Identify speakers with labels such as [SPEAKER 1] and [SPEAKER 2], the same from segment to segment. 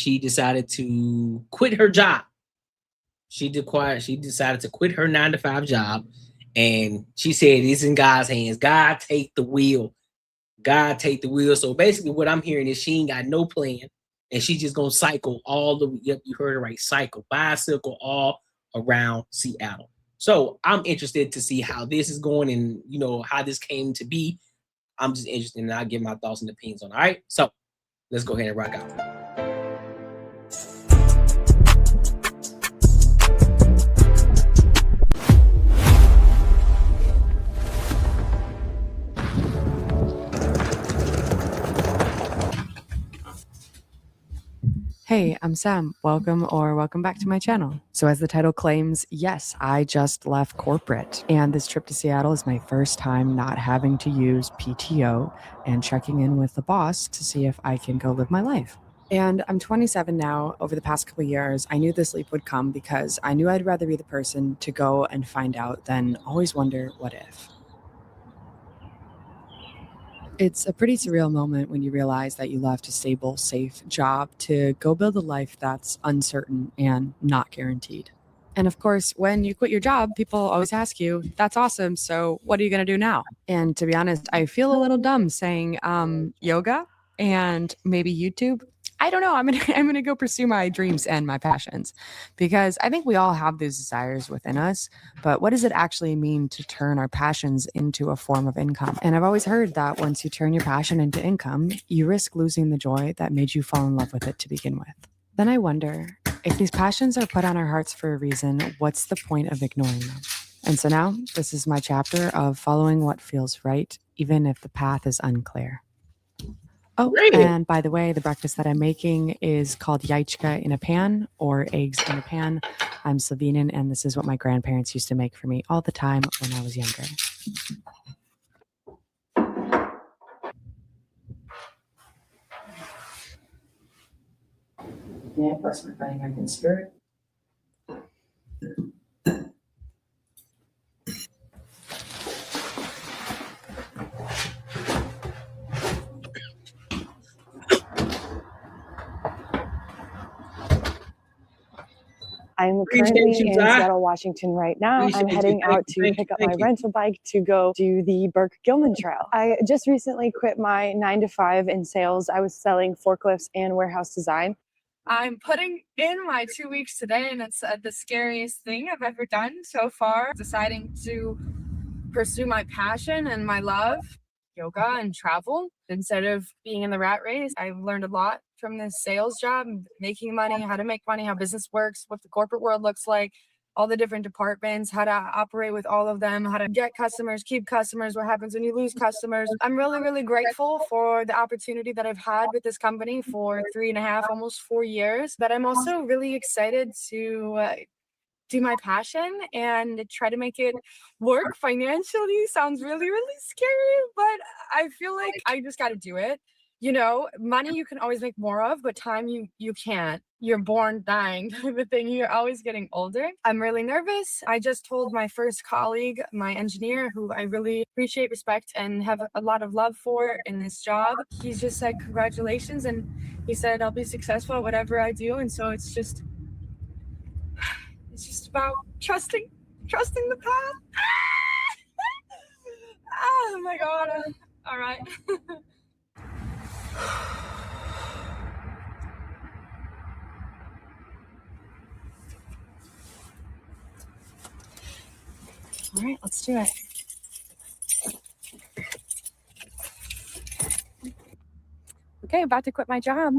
[SPEAKER 1] She decided to quit her job. She decided to quit her 9-to-5 job, and she said, "It's in God's hands. God take the wheel. God take the wheel." So basically, what I'm hearing is she ain't got no plan, and she's just gonna cycle all the. Yep, you heard it right. Cycle, bicycle all around Seattle. So I'm interested to see how this is going, and how this came to be. I'm just interested, and I'll give my thoughts and opinions on it. All right, so let's go ahead and rock out.
[SPEAKER 2] Hey, I'm Sam. Welcome back to my channel. So as the title claims, yes, I just left corporate, and this trip to Seattle is my first time not having to use PTO and checking in with the boss to see if I can go live my life. And I'm 27 now. Over the past couple of years, I knew this leap would come because I knew I'd rather be the person to go and find out than always wonder what if. It's a pretty surreal moment when you realize that you left a stable, safe job to go build a life that's uncertain and not guaranteed. And of course, when you quit your job, people always ask you, "That's awesome. So what are you going to do now?" And to be honest, I feel a little dumb saying yoga and maybe YouTube. I don't know. I'm gonna go pursue my dreams and my passions, because I think we all have these desires within us. But what does it actually mean to turn our passions into a form of income? And I've always heard that once you turn your passion into income, you risk losing the joy that made you fall in love with it to begin with. Then I wonder, if these passions are put on our hearts for a reason, what's the point of ignoring them? And so now, this is my chapter of following what feels right, even if the path is unclear. Oh, and by the way, the breakfast that I'm making is called yajka in a pan, or eggs in a pan. I'm Slovenian, and this is what my grandparents used to make for me all the time when I was younger. Yeah, plus my Fighting American Spirit.
[SPEAKER 3] I'm currently in Seattle, Washington right now. I'm heading out to pick up my rental bike to go do the Burke-Gilman Trail. I just recently quit my 9-to-5 in sales. I was selling forklifts and warehouse design.
[SPEAKER 4] I'm putting in my 2 weeks today, and it's the scariest thing I've ever done so far. Deciding to pursue my passion and my love, yoga and travel, instead of being in the rat race. I've learned a lot from this sales job, making money, how to make money, how business works, what the corporate world looks like, all the different departments, how to operate with all of them, how to get customers, keep customers, what happens when you lose customers. I'm really, really grateful for the opportunity that I've had with this company for 3.5, almost 4 years. But I'm also really excited to do my passion and try to make it work financially. Sounds really, really scary, but I feel like I just got to do it. Money you can always make more of, but time you can't. You're born dying type of thing. You're always getting older. I'm really nervous. I just told my first colleague, my engineer, who I really appreciate, respect, and have a lot of love for in this job. He's just said, congratulations. And he said, I'll be successful at whatever I do. And so it's just about trusting the path. Oh my God. All right. All right, let's do it. Okay, about to quit my job.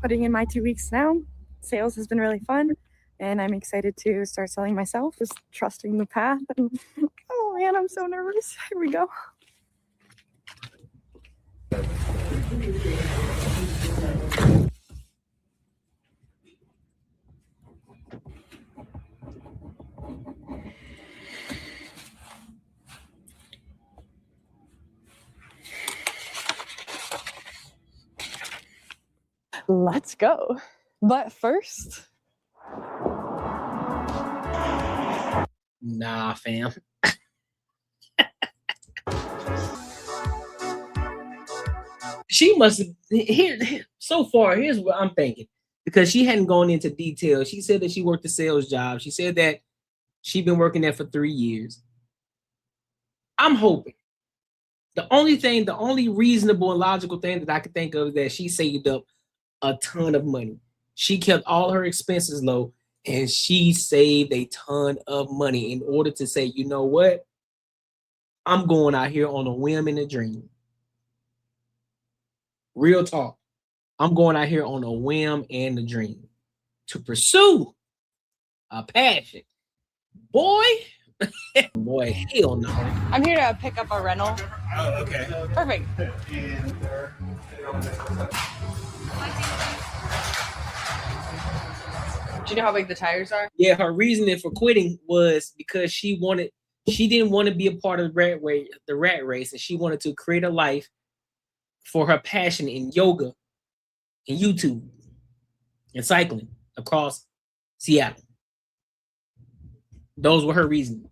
[SPEAKER 4] Putting in my 2 weeks now. Sales has been really fun, and I'm excited to start selling myself, just trusting the path. And, oh man, I'm so nervous. Here we go. Let's go. But first,
[SPEAKER 1] Nah, fam. She must have. So far, here's what I'm thinking. because she hadn't gone into detail. She said that she worked a sales job. She said that she'd been working there for 3 years. I'm hoping. The only reasonable and logical thing that I could think of is that she saved up a ton of money. She kept all her expenses low, and she saved a ton of money in order to say, you know what? I'm going out here on a whim and a dream. Real talk. I'm going out here on a whim and a dream to pursue a passion. Boy, boy, hell no.
[SPEAKER 4] I'm here to pick up a rental.
[SPEAKER 1] Oh, okay.
[SPEAKER 4] Perfect. Do you know how big the tires are?
[SPEAKER 1] Yeah, her reasoning for quitting was because she didn't want to be a part of the rat race, and she wanted to create a life for her passion in yoga and YouTube and cycling across Seattle. Those were her reasons.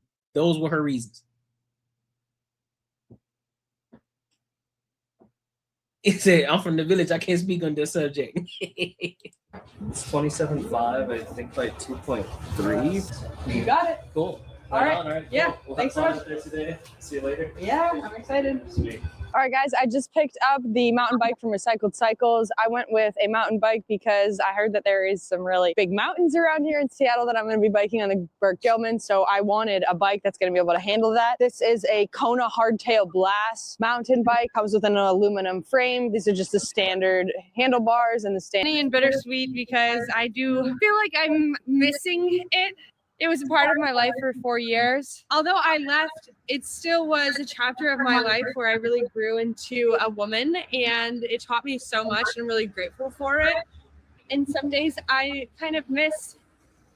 [SPEAKER 1] It said, I'm from the village. I can't speak on this subject.
[SPEAKER 5] It's 27.5, I think, by 2.3.
[SPEAKER 4] You got it.
[SPEAKER 5] Cool.
[SPEAKER 4] All right. Yeah.
[SPEAKER 5] Cool. We'll
[SPEAKER 4] Thanks so much.
[SPEAKER 5] Today. See you later.
[SPEAKER 4] Yeah, I'm excited.
[SPEAKER 5] Sweet.
[SPEAKER 3] All right, guys, I just picked up the mountain bike from Recycled Cycles. I went with a mountain bike because I heard that there is some really big mountains around here in Seattle that I'm going to be biking on the Burke-Gilman. So I wanted a bike that's going to be able to handle that. This is a Kona Hardtail Blast mountain bike. Comes with an aluminum frame. These are just the standard handlebars and the standard.
[SPEAKER 4] And bittersweet because I do feel like I'm missing it. It was a part of my life for 4 years. Although I left, it still was a chapter of my life where I really grew into a woman, and it taught me so much, and I'm really grateful for it. And some days I kind of miss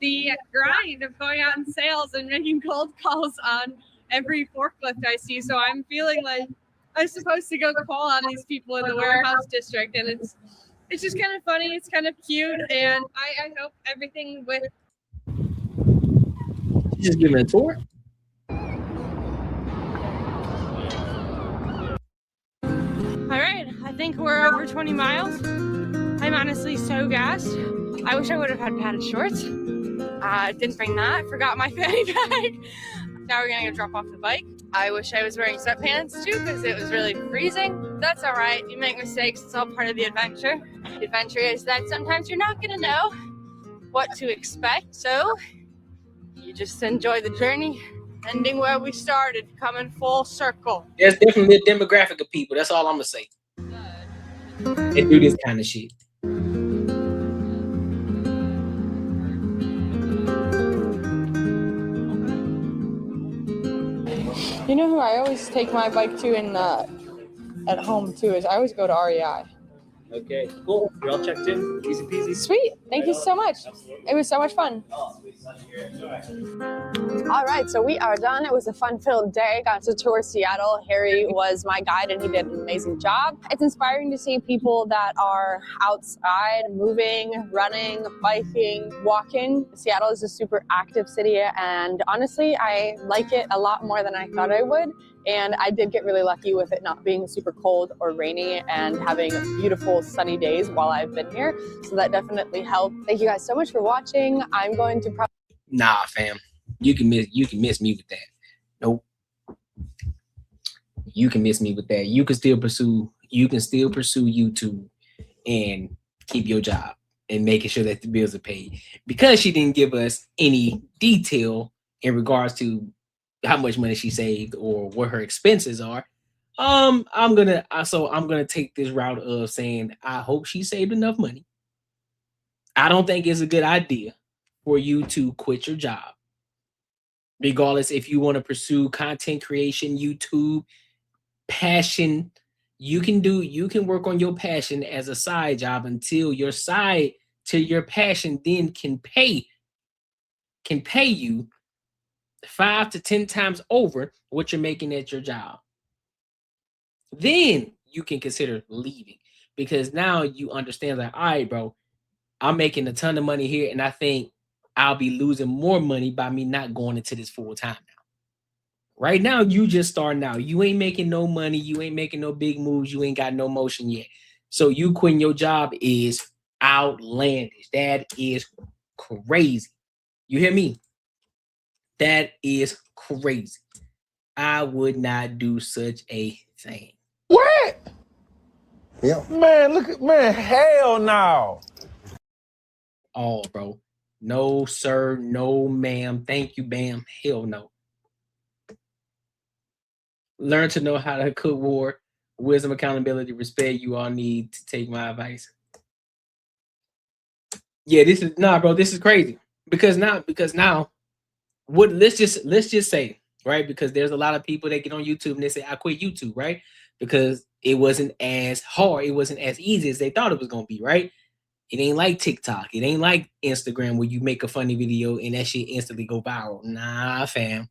[SPEAKER 4] the grind of going out in sales and making cold calls on every forklift I see. So I'm feeling like I'm supposed to go call on these people in the warehouse district, and it's just kind of funny. It's kind of cute, and I hope everything with
[SPEAKER 1] Just giving a tour.
[SPEAKER 4] All right, I think we're over 20 miles. I'm honestly so gassed. I wish I would have had padded shorts. Didn't bring that, forgot my fanny bag. Now we're gonna go drop off the bike. I wish I was wearing sweatpants too because it was really freezing. That's all right, you make mistakes, it's all part of the adventure. The adventure is that sometimes you're not gonna know what to expect, so you just enjoy the journey, ending where we started, coming full circle.
[SPEAKER 1] There's definitely a demographic of people. That's all I'm gonna say. They do this kind of shit.
[SPEAKER 3] You know who I always take my bike to at home too is I always go to REI.
[SPEAKER 5] Okay, cool. You're all checked in. Easy peasy.
[SPEAKER 3] Sweet. Thank you so much. It was so much fun. All right, so we are done. It was a fun-filled day. Got to tour Seattle. Harry was my guide, and he did an amazing job. It's inspiring to see people that are outside, moving, running, biking, walking. Seattle is a super active city, and honestly, I like it a lot more than I thought I would. And I did get really lucky with it not being super cold or rainy and having beautiful sunny days while I've been here. So that definitely helped. Thank you guys so much for watching. I'm going to probably...
[SPEAKER 1] Nah, fam. You can miss me with that. Nope. You can miss me with that. You can still pursue YouTube and keep your job and making sure that the bills are paid. Because she didn't give us any detail in regards to how much money she saved or what her expenses are. I'm gonna take this route of saying I hope she saved enough money. I don't think it's a good idea for you to quit your job, regardless if you want to pursue content creation, YouTube, passion. You can work on your passion as a side job until your passion then can pay you 5 to 10 times over what you're making at your job. Then you can consider leaving, because now you understand that, all right, bro, I'm making a ton of money here, and I think I'll be losing more money by me not going into this full time now. Right now, you just starting out. You ain't making no money. You ain't making no big moves. You ain't got no motion yet. So you quitting your job is outlandish. That is crazy. You hear me? That is crazy. I would not do such a thing.
[SPEAKER 6] What? Yeah. Man, look at man. Hell no.
[SPEAKER 1] Oh, bro. No, sir. No, ma'am. Thank you, ma'am. Hell no. Learn to know how to cook war. Wisdom, accountability, respect. You all need to take my advice. Yeah, this is bro. This is crazy because now, what? Let's just say, right? Because there's a lot of people that get on YouTube and they say, "I quit YouTube," right? Because it wasn't as hard, it wasn't as easy as they thought it was gonna be, right? It ain't like TikTok, it ain't like Instagram where you make a funny video and that shit instantly go viral. Nah, fam.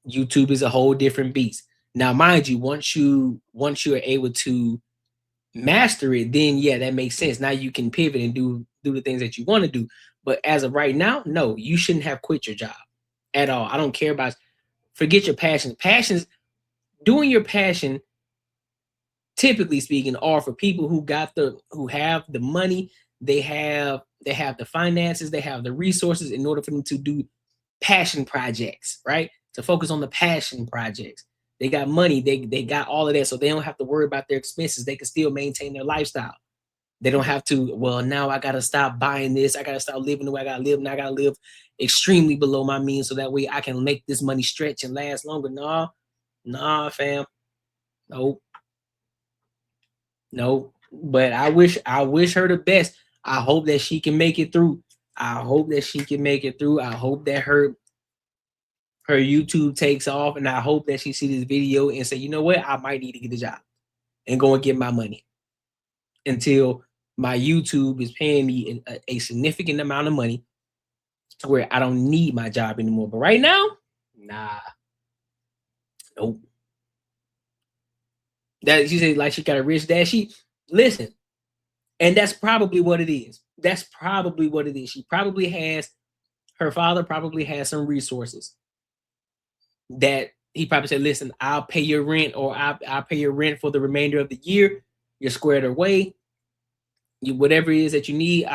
[SPEAKER 1] YouTube is a whole different beast. Now, mind you, once you are able to master it, then yeah, that makes sense. Now you can pivot and do the things that you want to do. But as of right now, no, you shouldn't have quit your job at all. I don't care about. Forget your passions. Doing your passion, typically speaking, are for people who have the money, they have the finances, they have the resources in order for them to do passion projects, right? To focus on the passion projects. They got money, they got all of that, so they don't have to worry about their expenses. They can still maintain their lifestyle. They don't have to, well, now I gotta stop buying this, I gotta stop living the way I gotta live, and I gotta live extremely below my means so that way I can make this money stretch and last longer. Nah, fam. Nope. But I wish her the best. I hope that she can make it through. I hope that her YouTube takes off, and I hope that she see this video and say, you know what, I might need to get a job and go and get my money until my YouTube is paying me a significant amount of money to where I don't need my job anymore. But right now, nah. Nope. That she said like she got a rich dad. Listen, and that's probably what it is. She probably has, her father probably has some resources that he probably said, listen, I'll pay your rent, or I'll pay your rent for the remainder of the year. You're squared away. Whatever it is that you need,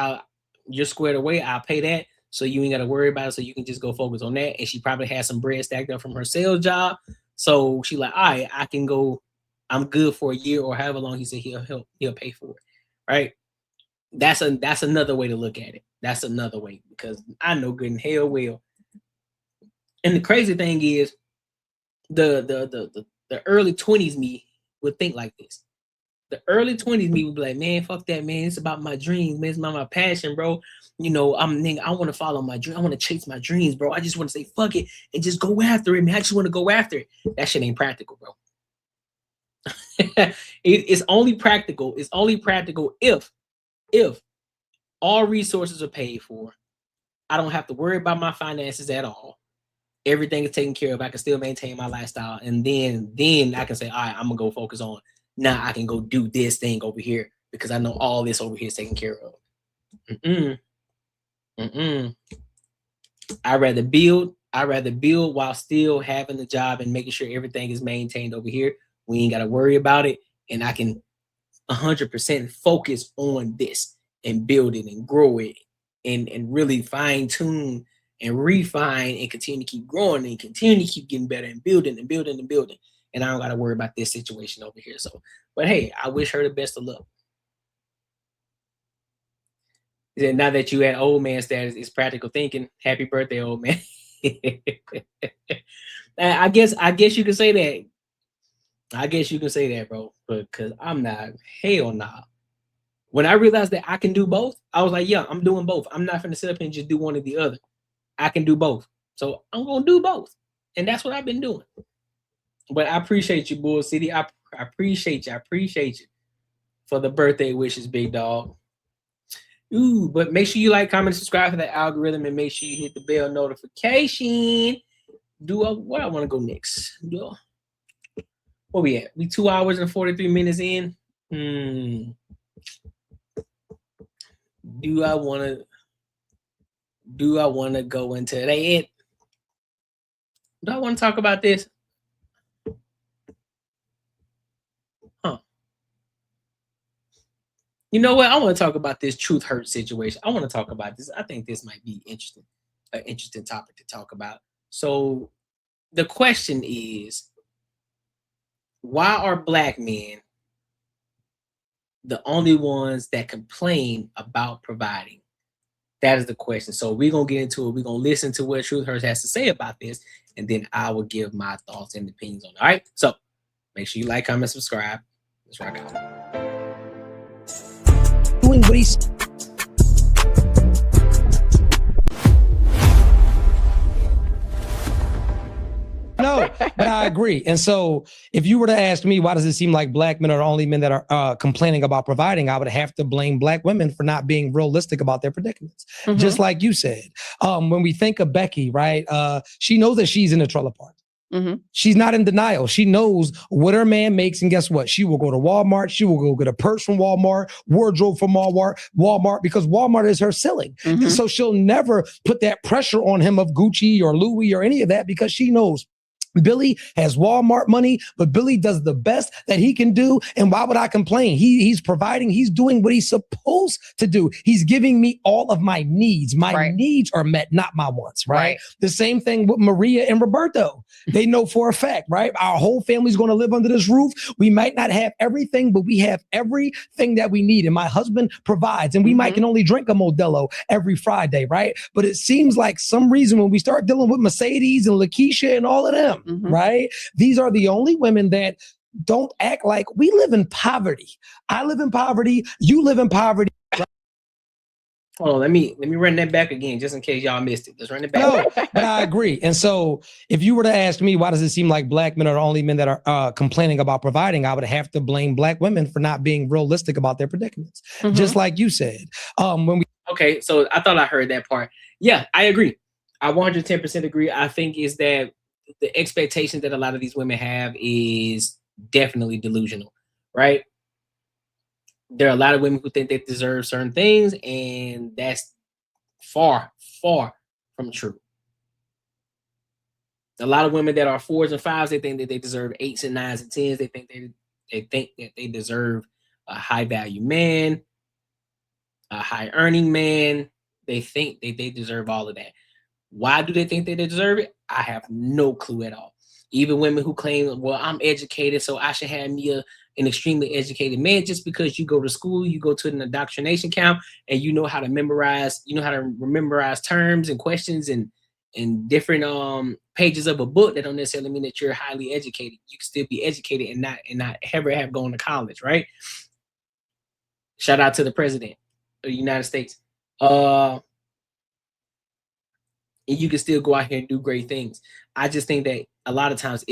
[SPEAKER 1] you're squared away. I'll pay that. So you ain't got to worry about it. So you can just go focus on that. And she probably has some bread stacked up from her sales job. So she like, all right, I can go. I'm good for a year or however long he said he'll pay for it. Right. That's another way to look at it. That's another way, because I know good and hell well. And the crazy thing is the early 20s me would think like this. The early 20s me would be like, man, fuck that, man. It's about my dreams, man. It's about my passion, bro. You know, I want to follow my dream. I want to chase my dreams, bro. I just want to say fuck it and just go after it, man. I just want to go after it. That shit ain't practical, bro. It's only practical. It's only practical if all resources are paid for. I don't have to worry about my finances at all. Everything is taken care of. I can still maintain my lifestyle, and then I can say, all right, I'm gonna go focus on. Now I can go do this thing over here because I know all this over here is taken care of. I'd rather build while still having the job and making sure everything is maintained over here. We ain't got to worry about it, and I can 100% focus on this and build it and grow it and really fine tune and refine and continue to keep growing and continue to keep getting better and building and building and building. And I don't got to worry about this situation over here. So, but hey, I wish her the best of luck. Now that you had old man status, it's practical thinking. Happy birthday, old man. I guess you can say that. I guess you can say that, bro. But because I'm not, hell nah. When I realized that I can do both, I was like, yeah, I'm doing both. I'm not gonna sit up and just do one or the other. I can do both. So I'm gonna do both. And that's what I've been doing. But I appreciate you, Bull City. I appreciate you. I appreciate you for the birthday wishes, big dog. Ooh, but make sure you like, comment, subscribe for that algorithm, and make sure you hit the bell notification. Where I want to go next? Where we at? We 2 hours and 43 minutes in. Do I want to go into that? Do I want to talk about this? You know what? I want to talk about this truth hurt situation. I want to talk about this. I think this might be interesting, an interesting topic to talk about. So the question is, why are black men the only ones that complain about providing? That is the question. So we're going to get into it. We're going to listen to what Truth Hurts has to say about this, and then I will give my thoughts and opinions on it. All right? So make sure you like, comment, subscribe. Let's rock out.
[SPEAKER 7] Doing what he's... No, but I agree. And so if you were to ask me, why does it seem like black men are the only men that are complaining about providing, I would have to blame black women for not being realistic about their predicaments. Just like you said, when we think of Becky, right, she knows that she's in a trailer park. She's not in denial. She knows what her man makes, and guess what? She will go to Walmart. She will go get a purse from Walmart, wardrobe from Walmart, because Walmart is her ceiling. So she'll never put that pressure on him of Gucci or Louis or any of that, because she knows Billy has Walmart money, but Billy does the best that he can do. And why would I complain? He's providing, he's doing what he's supposed to do. He's giving me all of my needs. My needs are met, not my wants, right? The same thing with Maria and Roberto. They know for a fact, right? Our whole family's going to live under this roof. We might not have everything, but we have everything that we need. And my husband provides, and we might can only drink a Modelo every Friday, right? But it seems like some reason when we start dealing with Mercedes and Lakeisha and all of them, right? These are the only women that don't act like we live in poverty. I live in poverty. You live in poverty.
[SPEAKER 1] Hold on, let me run that back again, just in case y'all missed it. Let's run it back.
[SPEAKER 7] No, but I agree. And so if you were to ask me, why does it seem like black men are the only men that are complaining about providing, I would have to blame black women for not being realistic about their predicaments. Just like you said.
[SPEAKER 1] Okay, so I thought I heard that part. Yeah, I agree. I 110% agree. I think is that the expectation that a lot of these women have is definitely delusional, right? There are a lot of women who think they deserve certain things, and that's far, far from true. A lot of women that are 4s and 5s, they think that they deserve 8s and 9s and 10s. They think that they deserve a high value man, a high earning man. They think that they deserve all of that. Why do they think that they deserve it? I have no clue at all. Even women who claim, well, I'm educated, so I should have me an extremely educated man. Just because you go to school, you go to an indoctrination camp, and you know how to memorize, memorize terms and questions and different pages of a book, that don't necessarily mean that you're highly educated. You can still be educated and not ever have gone to college, right? Shout out to the president of the United States. And you can still go out here and do great things. I just think that a lot of times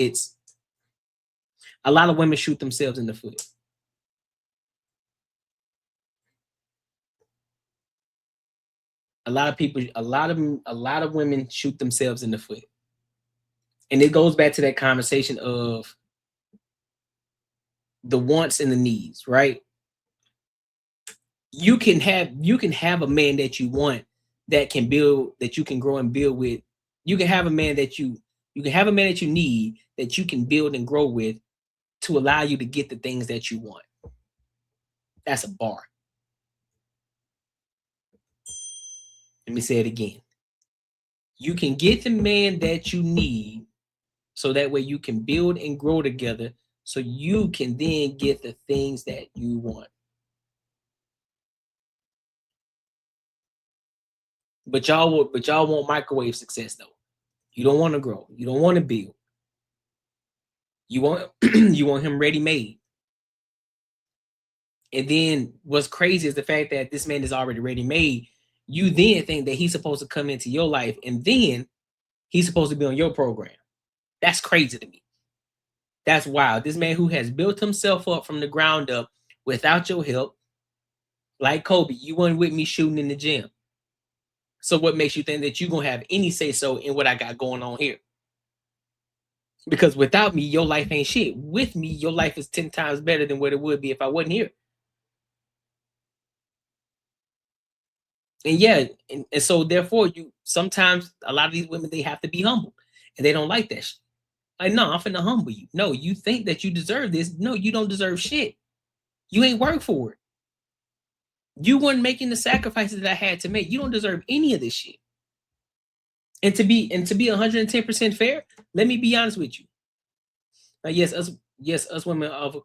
[SPEAKER 1] a lot of women shoot themselves in the foot. A lot of women shoot themselves in the foot. And it goes back to that conversation of the wants and the needs, right? You can have a man that you want, that can build, that you can grow and build with. You can have a man that you need, that you can build and grow with, to allow you to get the things that you want. That's a bar. Let me say it again. You can get the man that you need, so that way you can build and grow together, so you can then get the things that you want. But y'all want microwave success though. You don't want to grow. You don't want to build. You want him ready-made. And then what's crazy is the fact that this man is already ready-made. You then think that he's supposed to come into your life, and then he's supposed to be on your program. That's crazy to me. That's wild. This man who has built himself up from the ground up without your help, like Kobe, you weren't with me shooting in the gym. So what makes you think that you're going to have any say-so in what I got going on here? Because without me, your life ain't shit. With me, your life is 10 times better than what it would be if I wasn't here. And yeah, and so therefore, sometimes a lot of these women, they have to be humble. And they don't like that shit. Like, no, I'm finna humble you. No, you think that you deserve this. No, you don't deserve shit. You ain't worked for it. You weren't making the sacrifices that I had to make. You don't deserve any of this shit. And to be 110% fair, let me be honest with you. Yes, us women of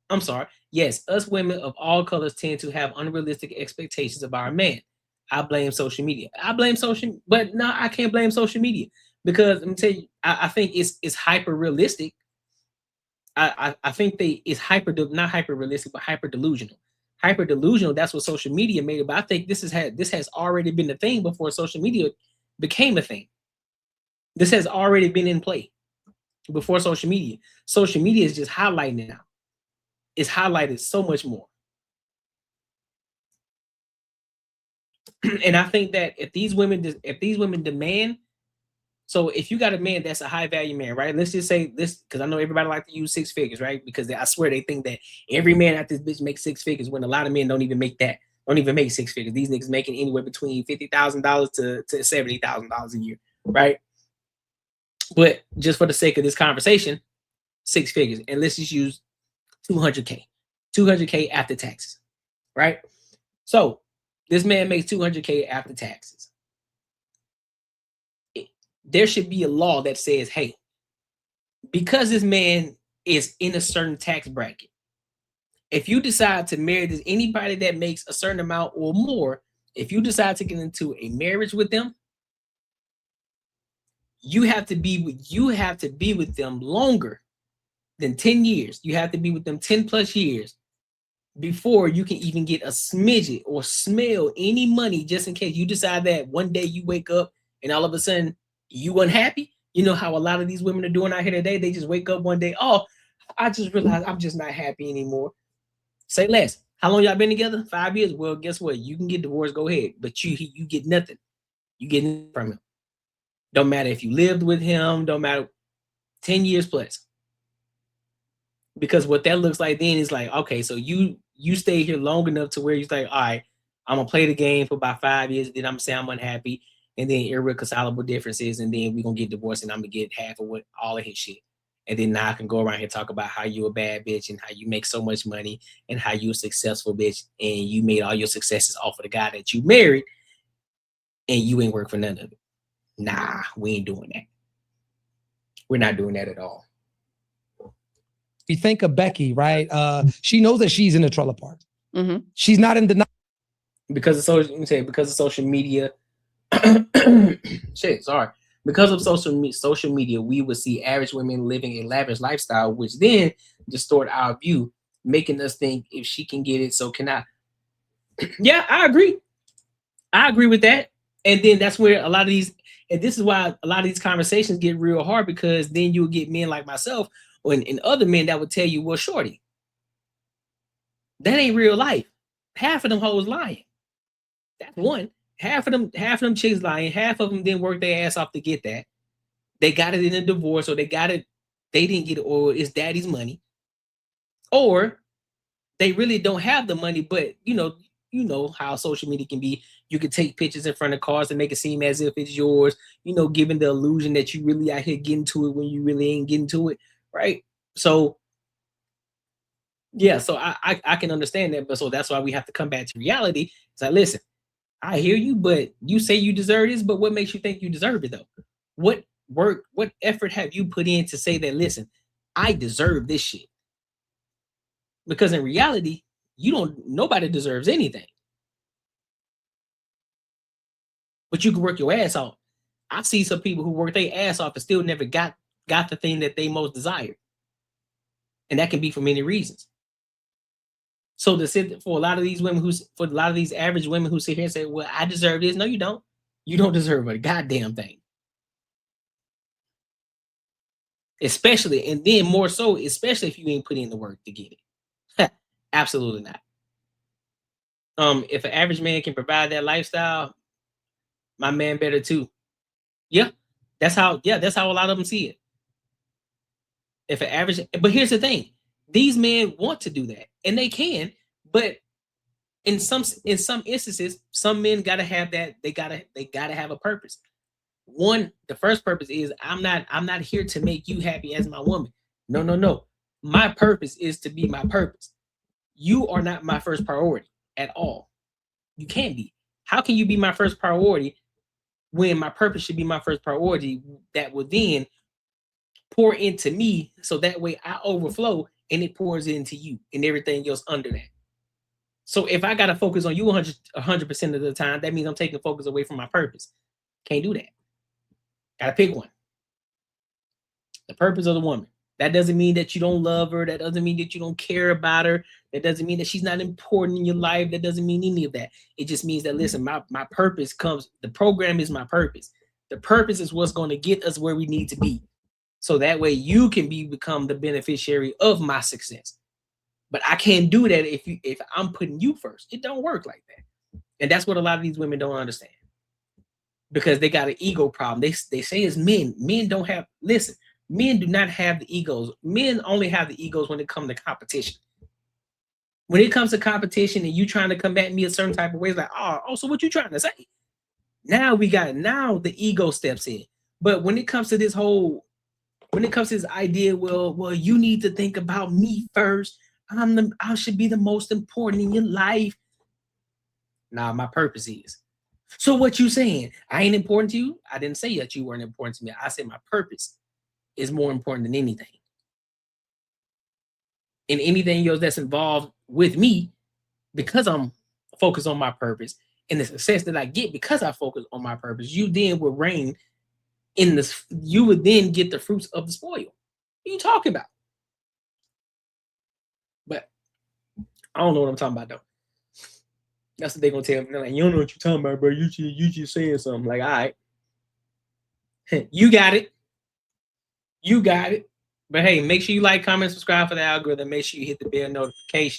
[SPEAKER 1] us women of all colors tend to have unrealistic expectations of our man. I blame social media. But no, I can't blame social media because let me tell you, I think it's hyper realistic. I think it's not hyper realistic, but hyper delusional. Hyper delusional. That's what social media made it. But I think this has already been the thing before social media became a thing. This has already been in play before social media. Social media is just highlighting it now. It's highlighted so much more. And I think that if these women demand, so if you got a man that's a high value man, right? Let's just say this, because I know everybody like to use 6 figures, right? Because I swear they think that every man at this bitch makes 6 figures when a lot of men don't even make that. Don't even make 6 figures. These niggas making anywhere between $50,000 to $70,000 a year, right? But just for the sake of this conversation, 6 figures, and let's just use 200K after taxes, right? So this man makes 200K after taxes. There should be a law that says, hey, because this man is in a certain tax bracket, if you decide to marry anybody that makes a certain amount or more, if you decide to get into a marriage with them, you have to be with them longer than 10 years. You have to be with them 10 plus years before you can even get a smidget or smell any money, just in case you decide that one day you wake up and all of a sudden you unhappy. You know how a lot of these women are doing out here today. They just wake up one day, oh, I just realized I'm just not happy anymore. Say less. How long y'all been together? 5 years. Well, guess what? You can get divorced. Go ahead, but you get nothing. You get nothing from him. Don't matter if you lived with him. Don't matter. 10 years plus. Because what that looks like then is like, okay, so you stay here long enough to where you're like, all right, I'm gonna play the game for about 5 years, then I'm gonna say I'm unhappy, and then irreconcilable differences, and then we're gonna get divorced, and I'm gonna get half of all of his shit. And then now I can go around here and talk about how you a bad bitch and how you make so much money and how you a successful bitch and you made all your successes off of the guy that you married and you ain't work for none of it. Nah, we ain't doing that. We're not doing that at all.
[SPEAKER 7] You think of Becky, right? She knows that she's in the trailer park.
[SPEAKER 2] Mm-hmm.
[SPEAKER 7] She's not in denial.
[SPEAKER 1] Because of social media. Because of social media, we would see average women living a lavish lifestyle, which then distort our view, making us think if she can get it, so can I. Yeah, I agree. I agree with that. And then that's where a lot of these, and this is why a lot of these conversations get real hard, because then you'll get men like myself and other men that would tell you, well, shorty, that ain't real life. Half of them hoes lying. That's one. Half of them chicks lying. Half of them didn't work their ass off to get that. They got it in a divorce, or they didn't get it, or it's daddy's money. Or they really don't have the money, but you know how social media can be. You can take pictures in front of cars and make it seem as if it's yours, giving the illusion that you really out here getting to it when you really ain't getting to it, right? So yeah, so I can understand that, but so that's why we have to come back to reality. It's like, listen, I hear you, but you say you deserve this, but what makes you think you deserve it though? What work, what effort have you put in to say that, listen, I deserve this shit? Because in reality, nobody deserves anything. But you can work your ass off. I see some people who work their ass off and still never got the thing that they most desired. And that can be for many reasons. So for a lot of these average women who sit here and say, well, I deserve this. No, you don't. You don't deserve a goddamn thing. Especially, and then more so, especially if you ain't put in the work to get it. Absolutely not. If an average man can provide that lifestyle, my man better too. Yeah, that's how a lot of them see it. But here's the thing. These men want to do that, and they can, but in some instances, some men gotta have that. They gotta have a purpose. One, the first purpose is I'm not here to make you happy as my woman. No. My purpose is to be my purpose. You are not my first priority at all. You can't be. How can you be my first priority when my purpose should be my first priority that will then pour into me so that way I overflow and it pours into you and everything else under that. So if I got to focus on you 100% of the time, that means I'm taking focus away from my purpose. Can't do that. Got to pick one. The purpose of the woman. That doesn't mean that you don't love her. That doesn't mean that you don't care about her. That doesn't mean that she's not important in your life. That doesn't mean any of that. It just means that, listen, my purpose comes, the program is my purpose. The purpose is what's going to get us where we need to be. So that way you can become the beneficiary of my success. But I can't do that if I'm putting you first. It don't work like that. And that's what a lot of these women don't understand. Because they got an ego problem. They say it's men. Men don't have, listen, men do not have the egos. Men only have the egos when it comes to competition. When it comes to competition and you trying to combat me a certain type of way, it's like, oh, so what you trying to say? Now the ego steps in. But when it comes to this idea, well, you need to think about me first. I should be the most important in your life. Nah, my purpose is. So what you saying? I ain't important to you? I didn't say that you weren't important to me. I said my purpose is more important than anything. And anything else that's involved with me, because I'm focused on my purpose and the success that I get because I focus on my purpose, you then will reign in this. You would then get the fruits of the spoil. What are you talking about? But I don't know what I'm talking about though. That's what they're gonna tell me. They're like, you don't know what you're talking about, bro. You just saying something. Like, all right. You got it. You got it. But hey, make sure you like, comment, subscribe for the algorithm. Make sure you hit the bell notification.